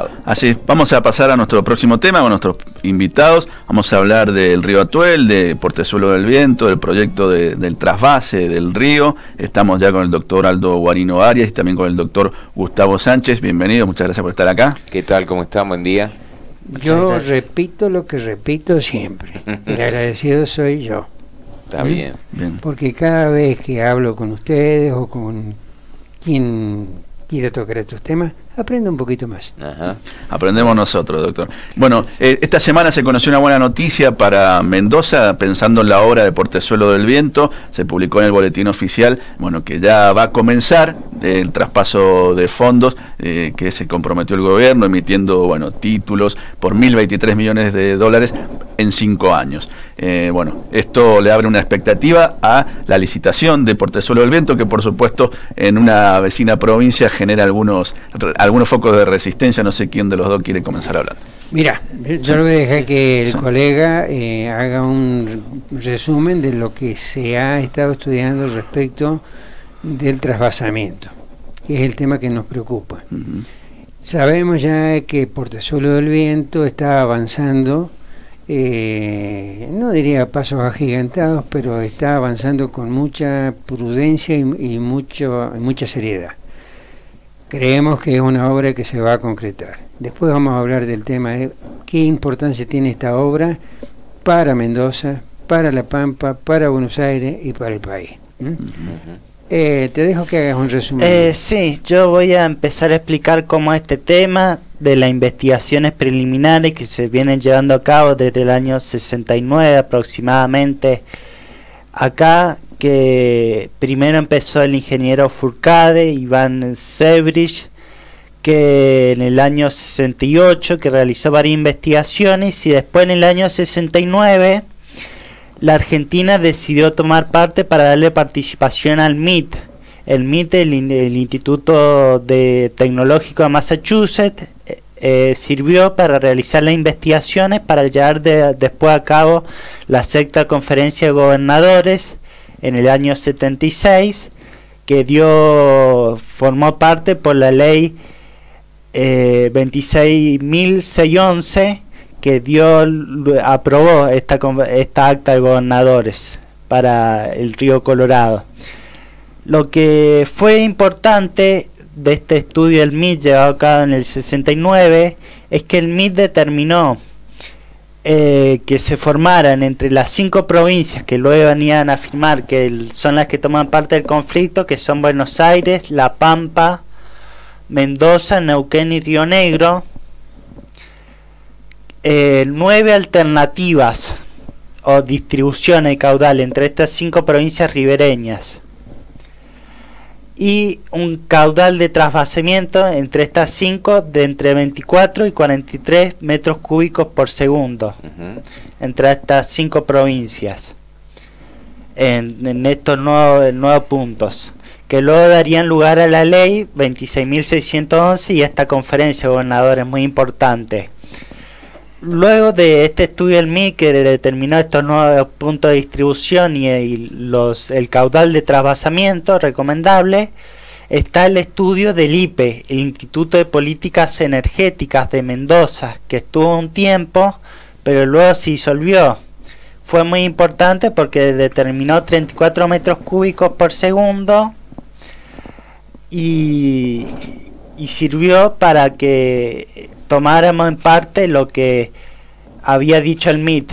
lado. Así, vamos a pasar a nuestro próximo tema con nuestros invitados. Vamos a hablar del río Atuel, de Portezuelo del Viento, del proyecto del trasvase del río. Estamos ya con el doctor Aldo Guarino Arias y también con el doctor Gustavo Sánchez. Bienvenidos, muchas gracias por estar acá. ¿Qué tal? ¿Cómo están? Buen día. Yo repito lo que repito siempre. El agradecido soy yo. Está bien. Porque cada vez que hablo con ustedes o con quien quiera tocar estos temas, aprendo un poquito más. Ajá. Aprendemos nosotros, doctor. Bueno, esta semana se conoció una buena noticia para Mendoza, pensando en la obra de Portezuelo del Viento. Se publicó en el boletín oficial, bueno, que ya va a comenzar el traspaso de fondos que se comprometió el gobierno, emitiendo, bueno, títulos por 1.023 millones de dólares en 5 años. Bueno, esto le abre una expectativa a la licitación de Portezuelo del Viento, que por supuesto en una vecina provincia genera algunos focos de resistencia. No sé quién de los dos quiere comenzar a hablar. Mira, yo le voy a dejar que el colega haga un resumen de lo que se ha estado estudiando respecto del trasvasamiento, que es el tema que nos preocupa. Sabemos ya que Portezuelo del Viento está avanzando, no diría pasos agigantados, pero está avanzando con mucha prudencia y mucha seriedad. Creemos que es una obra que se va a concretar. Después vamos a hablar del tema de qué importancia tiene esta obra para Mendoza, para La Pampa, para Buenos Aires y para el país. Te dejo que hagas un resumen. Sí, yo voy a empezar a explicar cómo este tema de las investigaciones preliminares que se vienen llevando a cabo desde el año 69 aproximadamente acá, que primero empezó el ingeniero Fourcade, Iván Sebrich, que en el año 68 que realizó varias investigaciones, y después en el año 69 la Argentina decidió tomar parte para darle participación al MIT. El MIT, el Instituto Tecnológico de Massachusetts, sirvió para realizar las investigaciones para llevar después a cabo la sexta conferencia de gobernadores en el año 76, que formó parte por la ley 26.611, que aprobó esta acta de gobernadores para el río Colorado. Lo que fue importante de este estudio del MIT llevado a cabo en el 69 es que el MIT determinó que se formaran entre las 5 provincias que luego venían a afirmar que son las que toman parte del conflicto, que son Buenos Aires, La Pampa, Mendoza, Neuquén y Río Negro, 9 alternativas o distribuciones de caudal entre estas 5 provincias ribereñas, y un caudal de trasvasamiento entre estas 5 de entre 24 y 43 metros cúbicos por segundo entre estas 5 provincias en estos nuevos puntos, que luego darían lugar a la ley 26.611 y esta conferencia de gobernadores muy importante. Luego de este estudio del MIT que determinó estos nuevos puntos de distribución y el caudal de trasvasamiento recomendable, está el estudio del IPE, el Instituto de Políticas Energéticas de Mendoza, que estuvo un tiempo, pero luego se disolvió. Fue muy importante porque determinó 34 metros cúbicos por segundo y sirvió para que tomáramos en parte lo que había dicho el MIT.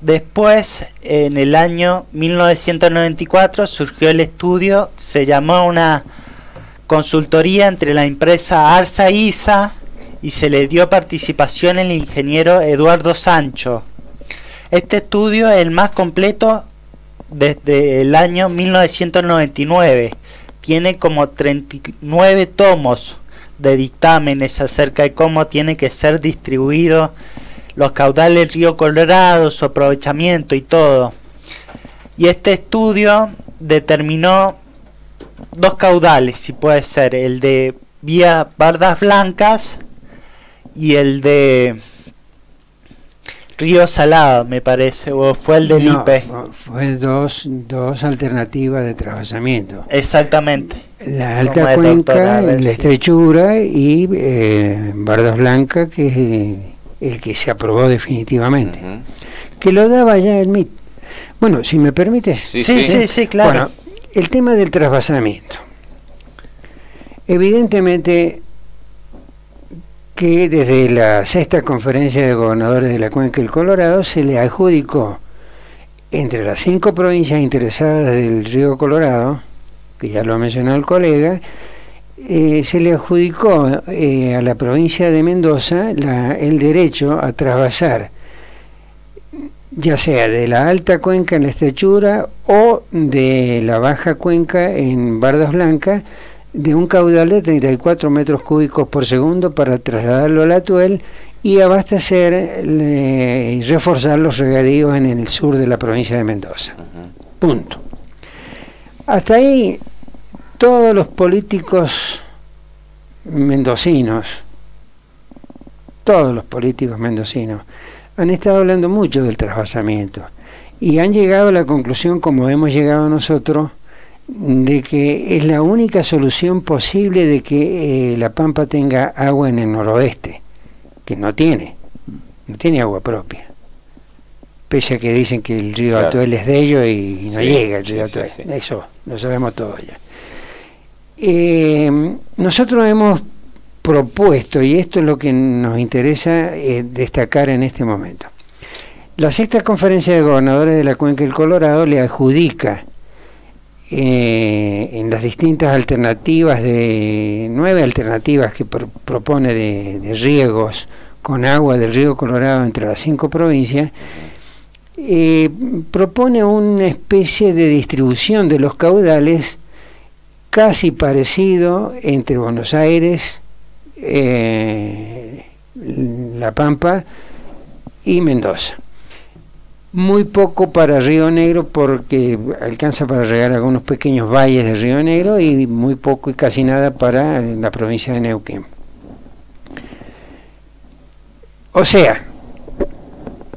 Después, en el año 1994, surgió el estudio, se llamó una consultoría entre la empresa Arsa ISA y se le dio participación al ingeniero Eduardo Sancho. Este estudio es el más completo desde el año 1999. Tiene como 39 tomos de dictámenes acerca de cómo tiene que ser distribuido los caudales del río Colorado, su aprovechamiento y todo. Y este estudio determinó 2 caudales, si puede ser, el de vía Bardas Blancas y el de Río Salado, me parece, o fue el del IPE. Fue dos alternativas de trasvasamiento. Exactamente. La alta cuenca, la estrechura y Bardas Blancas, que es el que se aprobó definitivamente. Que lo daba ya el MIT. Bueno, si me permites. Sí, claro. Bueno, el tema del trasvasamiento. Evidentemente que desde la 6ª Conferencia de Gobernadores de la Cuenca del Colorado se le adjudicó entre las 5 provincias interesadas del río Colorado, que ya lo ha mencionado el colega, se le adjudicó a la provincia de Mendoza el derecho a trasvasar, ya sea de la alta cuenca en la estrechura o de la baja cuenca en Bardas Blancas, de un caudal de 34 metros cúbicos por segundo para trasladarlo al Atuel y abastecer y reforzar los regadíos en el sur de la provincia de Mendoza. Punto. Hasta ahí todos los políticos mendocinos han estado hablando mucho del trasvasamiento y han llegado a la conclusión, como hemos llegado nosotros, de que es la única solución posible de que la Pampa tenga agua en el noroeste, que no tiene agua propia, pese a que dicen que el río Atuel es de ellos y no llega el río Atuel. Eso lo sabemos todos ya. Nosotros hemos propuesto, y esto es lo que nos interesa destacar en este momento, la 6ª Conferencia de Gobernadores de la Cuenca del Colorado le adjudica en las distintas alternativas, 9 alternativas que propone de riegos con agua del río Colorado entre las 5 provincias, propone una especie de distribución de los caudales casi parecido entre Buenos Aires, La Pampa y Mendoza. Muy poco para Río Negro porque alcanza para regar algunos pequeños valles de Río Negro y muy poco y casi nada para la provincia de Neuquén. O sea,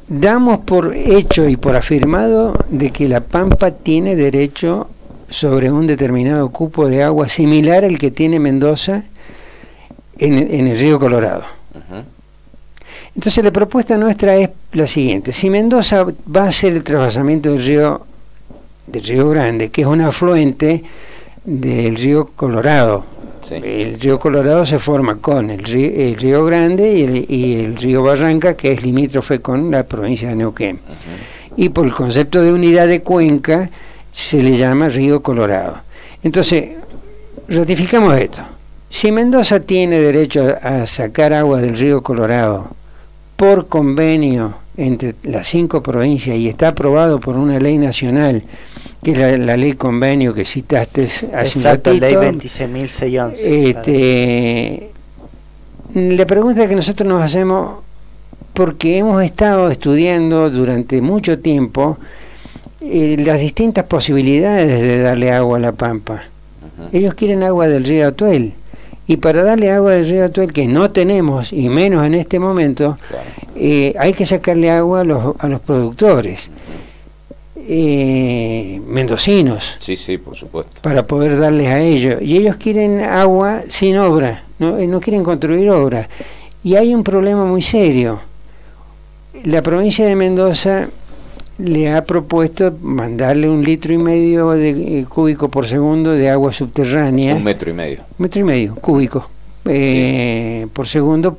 damos por hecho y por afirmado de que La Pampa tiene derecho sobre un determinado cupo de agua similar al que tiene Mendoza en el río Colorado. Entonces la propuesta nuestra es la siguiente: si Mendoza va a hacer el trasvasamiento del río Grande, que es un afluente del río Colorado, el río Colorado se forma con el río Grande y el río Barranca, que es limítrofe con la provincia de Neuquén, y por el concepto de unidad de cuenca se le llama río Colorado. Entonces ratificamos esto: si Mendoza tiene derecho a sacar agua del río Colorado por convenio entre las 5 provincias y está aprobado por una ley nacional, que es la ley convenio que citaste hace un ratito, ley 26.611. La pregunta que nosotros nos hacemos, porque hemos estado estudiando durante mucho tiempo las distintas posibilidades de darle agua a La Pampa. Ellos quieren agua del río Atuel, y para darle agua del río Atuel, que no tenemos, y menos en este momento, hay que sacarle agua a los productores mendocinos. Sí, por supuesto. Para poder darles a ellos. Y ellos quieren agua sin obra, no quieren construir obra. Y hay un problema muy serio. La provincia de Mendoza le ha propuesto mandarle 1,5 litros cúbico por segundo de agua subterránea. 1,5 metros. 1,5 metros cúbicos por segundo,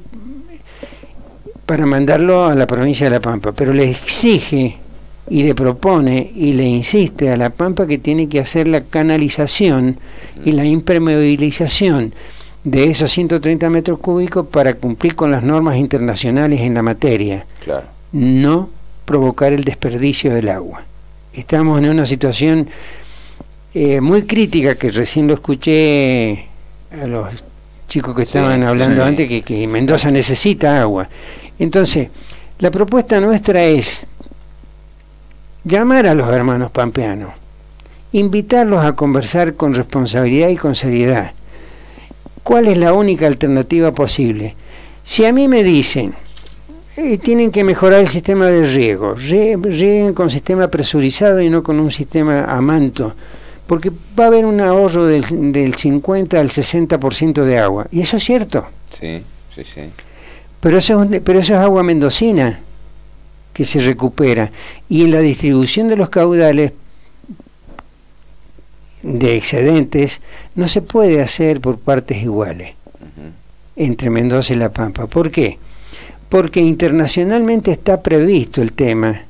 para mandarlo a la provincia de La Pampa, pero le exige y le propone y le insiste a La Pampa que tiene que hacer la canalización y la impermeabilización de esos 130 metros cúbicos para cumplir con las normas internacionales en la materia. No provocar el desperdicio del agua. Estamos en una situación muy crítica, que recién lo escuché a los chicos que estaban hablando antes, que Mendoza necesita agua. Entonces, la propuesta nuestra es llamar a los hermanos pampeanos, invitarlos a conversar con responsabilidad y con seriedad. ¿Cuál es la única alternativa posible? Si a mí me dicen, tienen que mejorar el sistema de riego. Rieguen con sistema presurizado y no con un sistema a manto, porque va a haber un ahorro del 50 al 60% de agua. Y eso es cierto. Sí, sí, sí. Pero eso es agua mendocina que se recupera. Y en la distribución de los caudales de excedentes no se puede hacer por partes iguales entre Mendoza y La Pampa. ¿Por qué? Porque internacionalmente está previsto el tema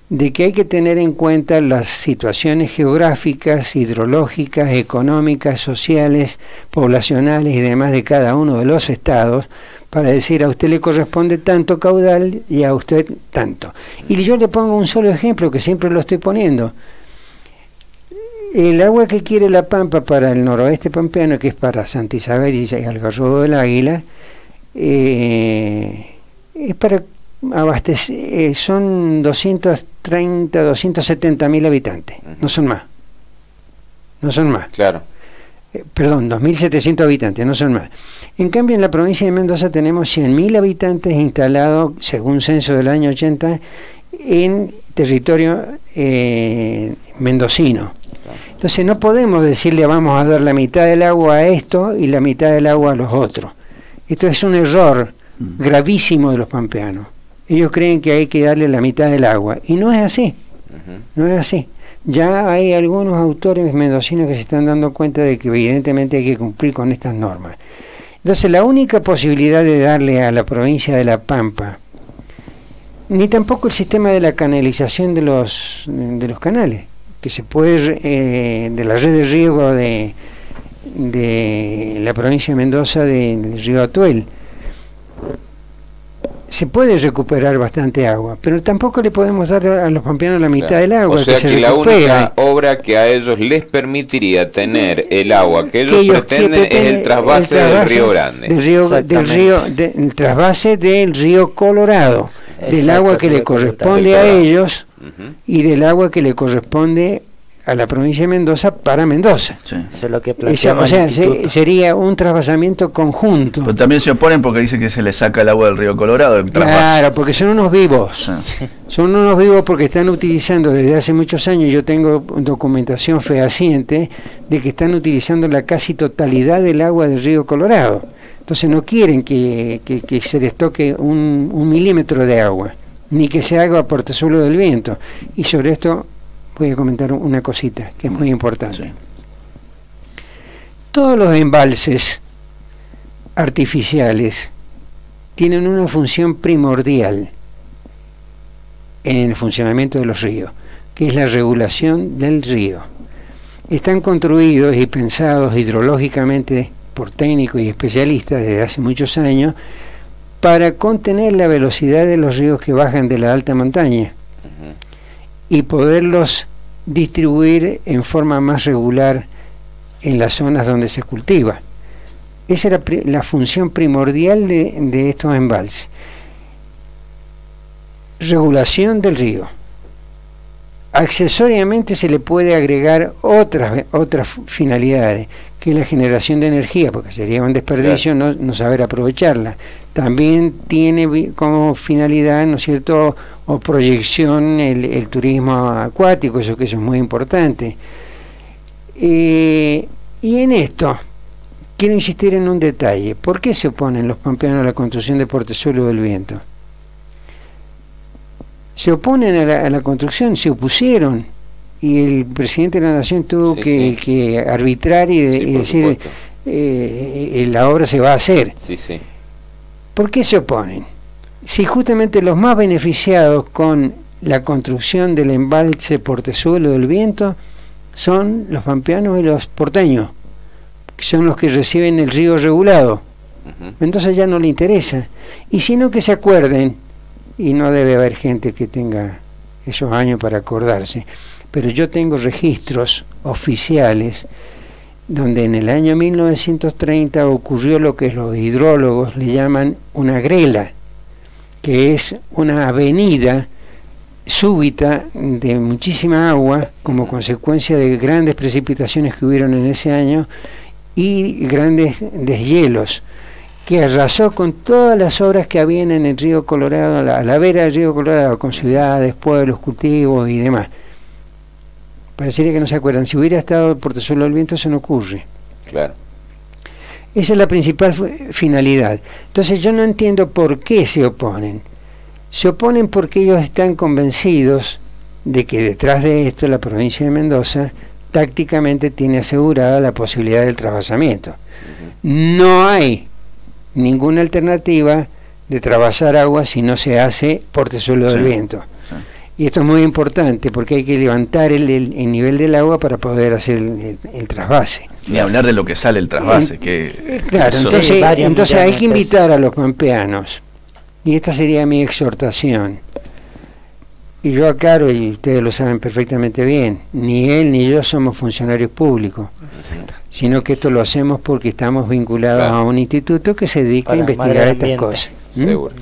de que hay que tener en cuenta las situaciones geográficas, hidrológicas, económicas, sociales, poblacionales y demás de cada uno de los estados, para decir a usted le corresponde tanto caudal y a usted tanto. Y yo le pongo un solo ejemplo que siempre lo estoy poniendo. El agua que quiere La Pampa para el noroeste pampeano, que es para Santa Isabel y Algarrobo del Águila, es para abastecer, son 230, 270 mil habitantes, no son más. No son más. Claro. Perdón, 2.700 habitantes, no son más. En cambio, en la provincia de Mendoza tenemos 100.000 habitantes instalados, según censo del año 80, en territorio mendocino. Entonces no podemos decirle vamos a dar la mitad del agua a esto y la mitad del agua a los otros. Esto es un error gravísimo de los pampeanos. Ellos creen que hay que darle la mitad del agua y no es así. No es así. Ya hay algunos autores mendocinos que se están dando cuenta de que evidentemente hay que cumplir con estas normas. Entonces la única posibilidad de darle a la provincia de La Pampa, ni tampoco el sistema de la canalización de los canales, que se puede, de la red de riego de la provincia de Mendoza, del río Atuel, se puede recuperar bastante agua, pero tampoco le podemos dar a los pampeanos la mitad del agua. O sea que la única obra que a ellos les permitiría tener el agua que ellos pretenden es el trasvase del Río Grande. El trasvase del río Colorado, del agua que le corresponde a ellos y del agua que le corresponde a la provincia de Mendoza para Mendoza. Sí. Eso es lo que plantea. O sea, sería un trasvasamiento conjunto. Pero también se oponen porque dicen que se le saca el agua del río Colorado. Claro, porque son unos vivos. Sí. Son unos vivos porque están utilizando desde hace muchos años, yo tengo documentación fehaciente de que están utilizando la casi totalidad del agua del río Colorado. Entonces no quieren que se les toque un milímetro de agua, ni que se haga portezuelo del viento. Y sobre esto voy a comentar una cosita que es muy importante. Sí. Todos los embalses artificiales tienen una función primordial en el funcionamiento de los ríos, que es la regulación del río. Están construidos y pensados hidrológicamente por técnicos y especialistas desde hace muchos años para contener la velocidad de los ríos que bajan de la alta montaña y poderlos distribuir en forma más regular en las zonas donde se cultiva. Esa era la función primordial de estos embalses. Regulación del río. Accesoriamente se le puede agregar otras finalidades, que es la generación de energía, porque sería un desperdicio no saber aprovecharla. También tiene como finalidad, ¿no es cierto?, o proyección el turismo acuático, eso es muy importante. Y en esto quiero insistir en un detalle. ¿Por qué se oponen los pampeanos a la construcción de portezuelo del viento? Se oponen a la construcción, se opusieron, y el presidente de la Nación tuvo que arbitrar y decir la obra se va a hacer. ¿Por qué se oponen? Si justamente los más beneficiados con la construcción del embalse portezuelo del viento son los pampeanos y los porteños, que son los que reciben el río regulado. Entonces ya no le interesa. Y sino que se acuerden, y no debe haber gente que tenga esos años para acordarse, pero yo tengo registros oficiales donde en el año 1930 ocurrió lo que los hidrólogos le llaman una grela, que es una avenida súbita de muchísima agua como consecuencia de grandes precipitaciones que hubieron en ese año y grandes deshielos. que arrasó con todas las obras que habían en el río Colorado, a la vera del río Colorado, con ciudades, pueblos, cultivos y demás. Parecería que no se acuerdan. Si hubiera estado Portezuelo del Viento, eso no ocurre. Claro. Esa es la principal finalidad. Entonces yo no entiendo por qué se oponen. Se oponen porque ellos están convencidos de que detrás de esto la provincia de Mendoza tácticamente tiene asegurada la posibilidad del trasvasamiento. No hay ninguna alternativa de trasvasar agua si no se hace Portezuelo del Viento. Y esto es muy importante porque hay que levantar el nivel del agua para poder hacer el trasvase. Ni hablar de lo que sale el trasvase. Claro, entonces hay que invitar a los pampeanos, y esta sería mi exhortación. Y yo aclaro, y ustedes lo saben perfectamente bien, ni él ni yo somos funcionarios públicos, sino que esto lo hacemos porque estamos vinculados a un instituto que se dedica a investigar estas cosas. Seguro.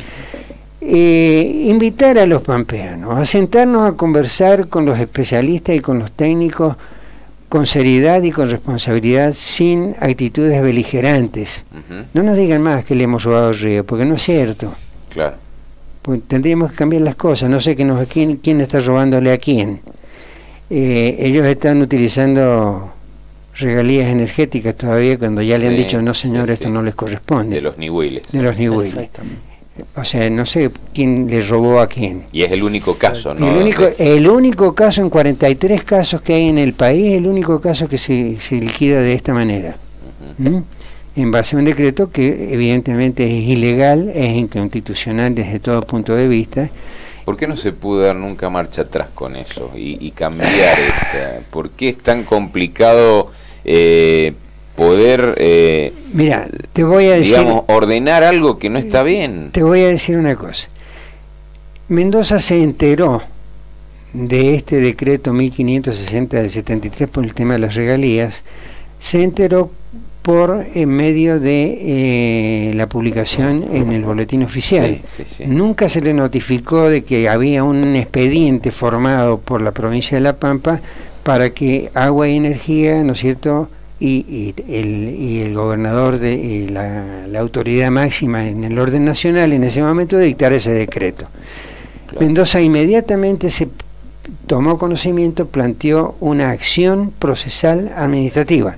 Invitar a los pampeanos a sentarnos a conversar con los especialistas y con los técnicos con seriedad y con responsabilidad, sin actitudes beligerantes. No nos digan más que le hemos robado el río, porque no es cierto. Claro. Pues tendríamos que cambiar las cosas. No sé quién está robándole a quién. Ellos están utilizando regalías energéticas todavía, cuando ya le han dicho, no señor, esto no les corresponde. De los nihuiles. De los nihuiles. O sea, no sé quién le robó a quién. Y es el único caso, ¿no? El único caso, en 43 casos que hay en el país, el único caso que se liquida de esta manera. En base a un decreto que evidentemente es ilegal, es inconstitucional desde todo punto de vista. ¿Por qué no se pudo dar nunca marcha atrás con eso y cambiar esta? ¿Por qué es tan complicado poder, mira, te voy a decir, digamos, ordenar algo que no está bien? Te voy a decir una cosa. Mendoza se enteró de este decreto 1560 del 73 por el tema de las regalías, se enteró por en medio de la publicación en el boletín oficial. Nunca se le notificó de que había un expediente formado por la provincia de La Pampa para que Agua y Energía, ¿no es cierto?, y el gobernador de la autoridad máxima en el orden nacional en ese momento dictar ese decreto. Claro. Mendoza inmediatamente se tomó conocimiento, planteó una acción procesal administrativa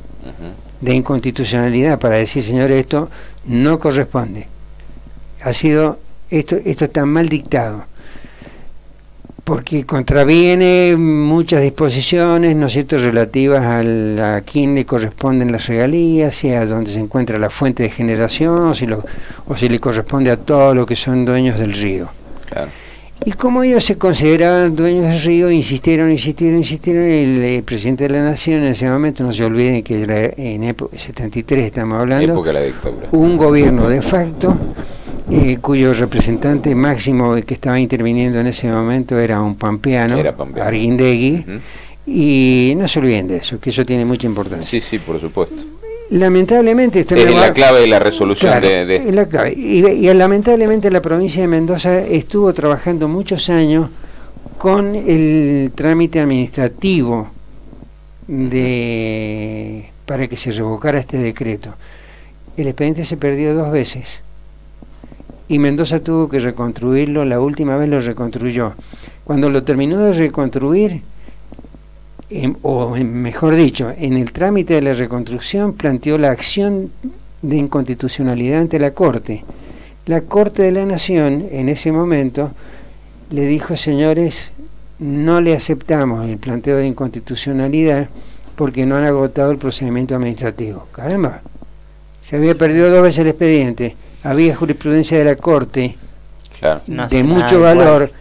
de inconstitucionalidad para decir, señores, esto no corresponde. Esto está mal dictado, porque contraviene muchas disposiciones, ¿no es cierto?, relativas a quién le corresponden las regalías, si a dónde se encuentra la fuente de generación, o si le corresponde a todos los que son dueños del río. Claro. Y como ellos se consideraban dueños del río, insistieron, y el presidente de la Nación en ese momento, no se olviden que era en época 73 estamos hablando, época de la dictadura, un gobierno de facto, cuyo representante máximo que estaba interviniendo en ese momento era un pampeano, Arguindegui, y no se olviden de eso, que eso tiene mucha importancia. Sí, por supuesto. Lamentablemente esto es la clave de la resolución, claro, es la clave. Y lamentablemente la provincia de Mendoza estuvo trabajando muchos años con el trámite administrativo para que se revocara este decreto. El expediente se perdió 2 veces y Mendoza tuvo que reconstruirlo. La última vez lo reconstruyó. Cuando lo terminó de reconstruir, mejor dicho, en el trámite de la reconstrucción planteó la acción de inconstitucionalidad ante la Corte. La Corte de la Nación en ese momento le dijo, señores, no le aceptamos el planteo de inconstitucionalidad porque no han agotado el procedimiento administrativo. Caramba, se había perdido 2 veces el expediente, había jurisprudencia de la Corte, claro, de mucho valor,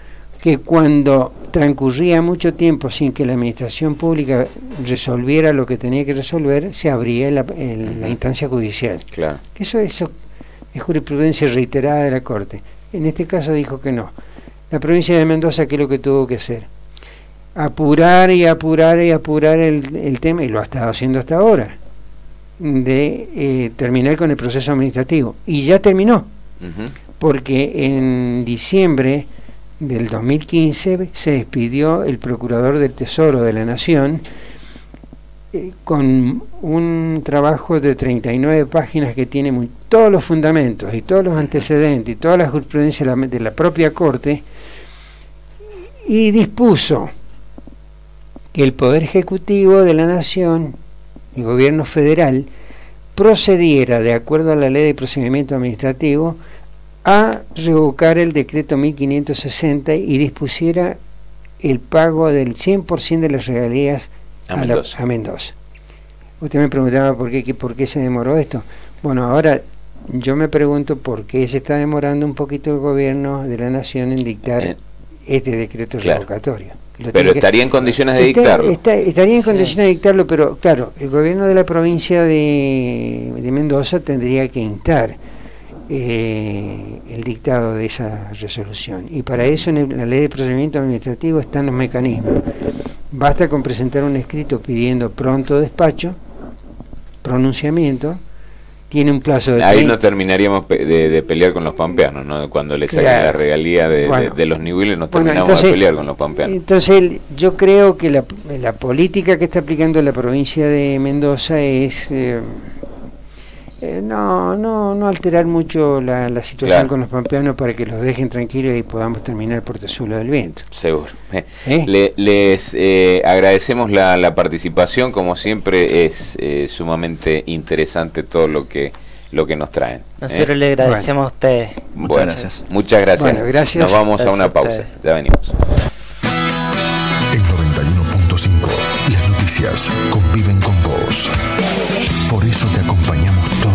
que cuando transcurría mucho tiempo sin que la administración pública resolviera lo que tenía que resolver, se abría la instancia judicial. Claro. Eso es jurisprudencia reiterada de la Corte. En este caso dijo que no. La provincia de Mendoza, ¿qué es lo que tuvo que hacer? Apurar el tema, y lo ha estado haciendo hasta ahora, de terminar con el proceso administrativo. Y ya terminó, porque en diciembre del 2015 se despidió el procurador del Tesoro de la Nación, con un trabajo de 39 páginas que tiene todos los fundamentos y todos los antecedentes y toda la jurisprudencia de la propia Corte, y dispuso que el Poder Ejecutivo de la Nación, el Gobierno Federal, procediera, de acuerdo a la Ley de Procedimiento Administrativo, a revocar el decreto 1560 y dispusiera el pago del 100% de las regalías a Mendoza. Usted me preguntaba por qué se demoró esto. Bueno, ahora yo me pregunto por qué se está demorando un poquito el gobierno de la Nación en dictar este decreto revocatorio. Pero estaría en condiciones de dictarlo. Estaría en condiciones de dictarlo, pero claro, el gobierno de la provincia de Mendoza tendría que instar el dictado de esa resolución, y para eso en la Ley de Procedimiento Administrativo están los mecanismos. Basta con presentar un escrito pidiendo pronto despacho, pronunciamiento, tiene un plazo de... Ahí no terminaríamos de pelear con los pampeanos, ¿no? Cuando le saquen la regalía de los niveles, no terminamos de pelear con los pampeanos. Entonces yo creo que la política que está aplicando la provincia de Mendoza es no alterar mucho la situación con los pampeanos, para que los dejen tranquilos y podamos terminar Portezuelo del Viento. Seguro. Les agradecemos la participación, como siempre es sumamente interesante todo lo que nos traen. Nosotros le agradecemos a ustedes. Muchas gracias. Muchas gracias. Bueno, gracias. Nos vamos a una pausa. Ya venimos. En 91.5 las noticias conviven con vos. Por eso te acompañamos todos